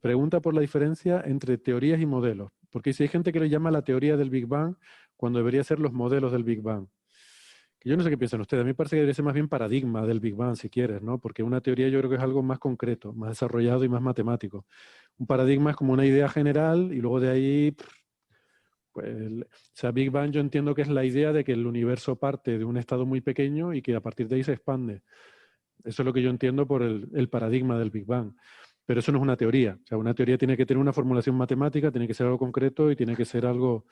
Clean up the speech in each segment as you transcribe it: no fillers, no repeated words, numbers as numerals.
pregunta por la diferencia entre teorías y modelos. Porque si hay gente que le llama la teoría del Big Bang cuando debería ser los modelos del Big Bang. Que yo no sé qué piensan ustedes. A mí me parece que debería ser más bien paradigma del Big Bang, si quieres, ¿no? Porque una teoría yo creo que es algo más concreto, más desarrollado y más matemático. Un paradigma es como una idea general y luego de ahí, pues, o sea, Big Bang yo entiendo que es la idea de que el universo parte de un estado muy pequeño y que a partir de ahí se expande. Eso es lo que yo entiendo por el paradigma del Big Bang. Pero eso no es una teoría. O sea, una teoría tiene que tener una formulación matemática, tiene que ser algo concreto y tiene que ser algo...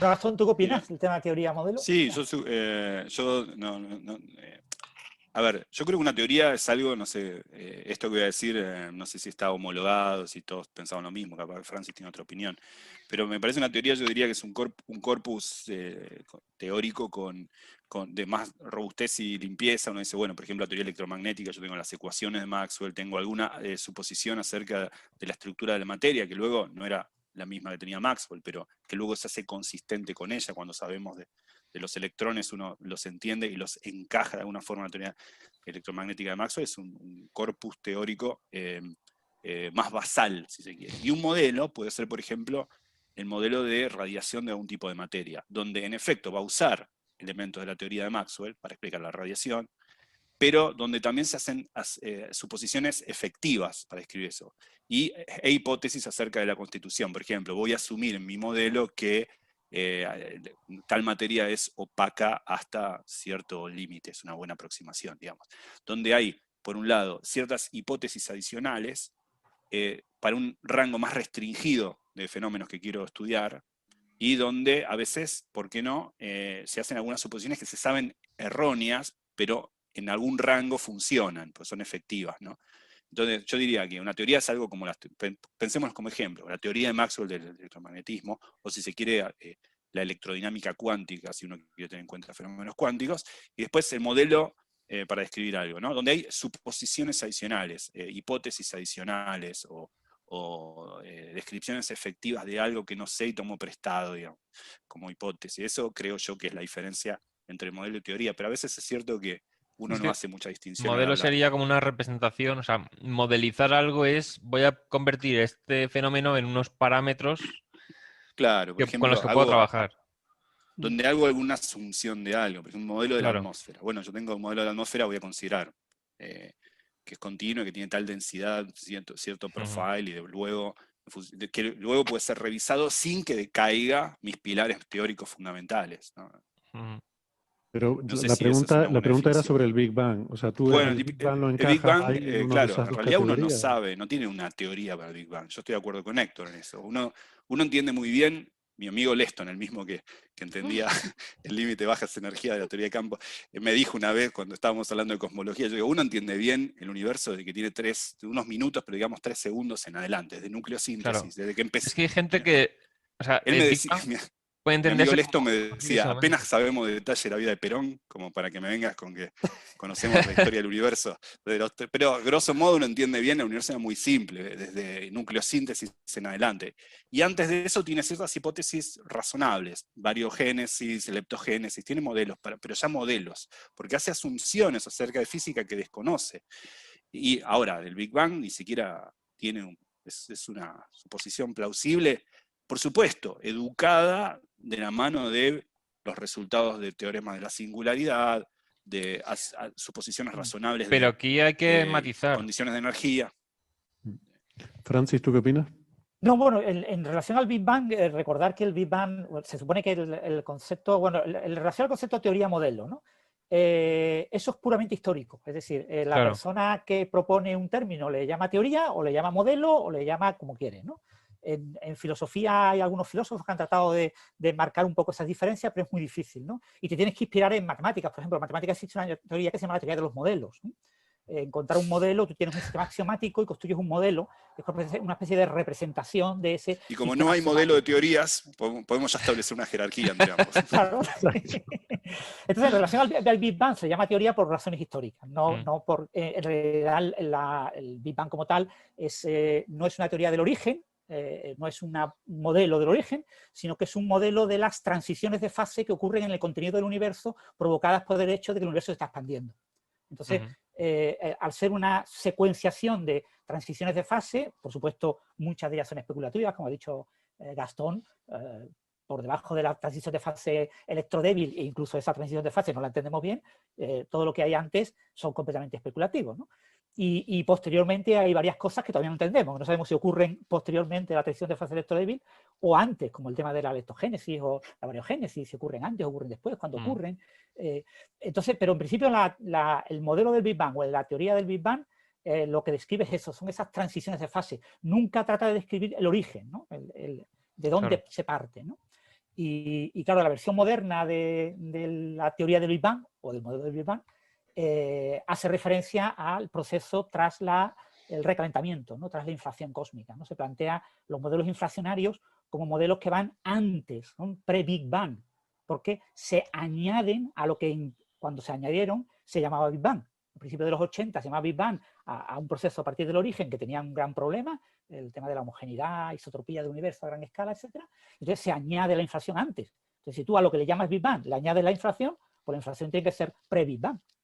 Gastón, ¿tú qué Bien. opinas del tema teoría-modelo? Sí, a ver, yo creo que una teoría es algo, no sé, esto que voy a decir, no sé si está homologado, si todos pensaban lo mismo, capaz que Francis tiene otra opinión, pero me parece una teoría, yo diría que es un corpus teórico de más robustez y limpieza. Uno dice, bueno, por ejemplo, la teoría electromagnética, yo tengo las ecuaciones de Maxwell, tengo alguna suposición acerca de la estructura de la materia, que luego no era la misma que tenía Maxwell, pero que luego se hace consistente con ella cuando sabemos de los electrones, uno los entiende y los encaja de alguna forma en la teoría electromagnética de Maxwell. Es un corpus teórico más basal, si se quiere. Y un modelo puede ser, por ejemplo, el modelo de radiación de algún tipo de materia, donde en efecto va a usar elementos de la teoría de Maxwell para explicar la radiación, pero donde también se hacen suposiciones efectivas para describir eso, e hipótesis acerca de la constitución. Por ejemplo, voy a asumir en mi modelo que tal materia es opaca hasta cierto límite, es una buena aproximación, digamos. Donde hay, por un lado, ciertas hipótesis adicionales para un rango más restringido de fenómenos que quiero estudiar, y donde a veces, ¿por qué no?, se hacen algunas suposiciones que se saben erróneas, pero en algún rango funcionan, pues son efectivas, ¿no? Entonces, yo diría que una teoría es algo como, pensemos como ejemplo, la teoría de Maxwell del electromagnetismo, o si se quiere, la electrodinámica cuántica, si uno quiere tener en cuenta fenómenos cuánticos, y después el modelo para describir algo, ¿no? Donde hay suposiciones adicionales, hipótesis adicionales, o descripciones efectivas de algo que no sé y tomo prestado, digamos, como hipótesis. Eso creo yo que es la diferencia entre modelo y teoría, pero a veces es cierto que uno Es no que hace mucha distinción al modelo hablar. sería como una representación, o sea, modelizar algo es, voy a convertir este fenómeno en unos parámetros Claro, por con los ejemplo, que puedo trabajar. donde hago alguna asunción de algo, por ejemplo, un modelo de la Claro. atmósfera. Bueno, yo tengo un modelo de la atmósfera, voy a considerar que es continuo, que tiene tal densidad, cierto profile, y que luego puede ser revisado sin que decaiga mis pilares teóricos fundamentales, ¿no? Ujú. Pero No sé la si eso es una la buena pregunta era definición. sobre el Big Bang. O sea, tú Bueno, el Big Bang lo el Big encajas Bang, ahí en una de claro, esas en dos realidad uno no categorías. sabe, no tiene una teoría para el Big Bang. Yo estoy de acuerdo con Héctor en eso. Uno entiende muy bien, mi amigo Leston, el mismo que entendía el límite de bajas energías de la teoría de campo, me dijo una vez cuando estábamos hablando de cosmología, yo digo, uno entiende bien el universo de que tiene unos minutos, pero digamos 3 segundos en adelante, desde Claro. nucleosíntesis, desde que empecé. Es que hay gente que, o sea, Él el me Big decía, Bang puede mi amigo entenderse Lesto como me a partir de ese decía, apenas momento. sabemos de detalle la vida de Perón, como para que me vengas con que conocemos la historia del universo. Pero grosso modo uno entiende bien, el universo es muy simple, desde nucleosíntesis en adelante. Y antes de eso tiene ciertas hipótesis razonables, variogénesis, leptogénesis, tiene modelos, pero ya modelos, porque hace asunciones acerca de física que desconoce. Y ahora, del Big Bang ni siquiera es una suposición plausible, por supuesto, educada de la mano de los resultados de teoremas de la singularidad, de suposiciones razonables Pero aquí hay que de matizar. condiciones de energía. Francis, ¿tú qué opinas? No, bueno, en relación al Big Bang, recordar que el Big Bang, se supone que el concepto, bueno, en relación al concepto teoría-modelo, ¿no? Eso es puramente histórico, es decir, la Claro. persona que propone un término le llama teoría, o le llama modelo, o le llama como quiere, ¿no? En filosofía hay algunos filósofos que han tratado de marcar un poco esas diferencias, pero es muy difícil, ¿no? Y te tienes que inspirar en matemáticas, por ejemplo, en matemáticas existe una teoría que se llama la teoría de los modelos, ¿no? Encontrar un modelo, tú tienes un sistema axiomático y construyes un modelo, que es una especie de representación de ese Y como sistema no hay modelo de axiomático. teorías, podemos ya establecer una jerarquía entre ambos. Claro. Entonces, en relación al Big Bang, se llama teoría por razones históricas, no por, en realidad el Big Bang como tal no es una teoría del origen, no es un modelo del origen, sino que es un modelo de las transiciones de fase que ocurren en el contenido del universo provocadas por el hecho de que el universo se está expandiendo. Entonces, al ser una secuenciación de transiciones de fase, por supuesto, muchas de ellas son especulativas, como ha dicho Gastón, por debajo de la transición de fase electrodébil, e incluso esa transición de fase no la entendemos bien, todo lo que hay antes son completamente especulativos, ¿no? Y posteriormente hay varias cosas que todavía no entendemos, no sabemos si ocurren posteriormente a la transición de fase electrodébil o antes, como el tema de la leptogénesis o la variogénesis, si ocurren antes o ocurren después, cuando ocurren. Entonces, pero en principio el modelo del Big Bang o la teoría del Big Bang lo que describe es eso, son esas transiciones de fase. Nunca trata de describir el origen, ¿no? De dónde se parte, ¿no? Y claro, la versión moderna de la teoría del Big Bang o del modelo del Big Bang hace referencia al proceso tras el recalentamiento, ¿no? Tras la inflación cósmica, ¿no? Se plantea los modelos inflacionarios como modelos que van antes, ¿no? Pre-Big Bang, porque se añaden a lo que cuando se añadieron se llamaba Big Bang. Al principio de los 80 se llamaba Big Bang a un proceso a partir del origen que tenía un gran problema, el tema de la homogeneidad, isotropía del universo a gran escala, etc. Entonces se añade la inflación antes. Entonces, si tú a lo que le llamas Big Bang le añades la inflación, pues la inflación tiene que ser pre-Big Bang.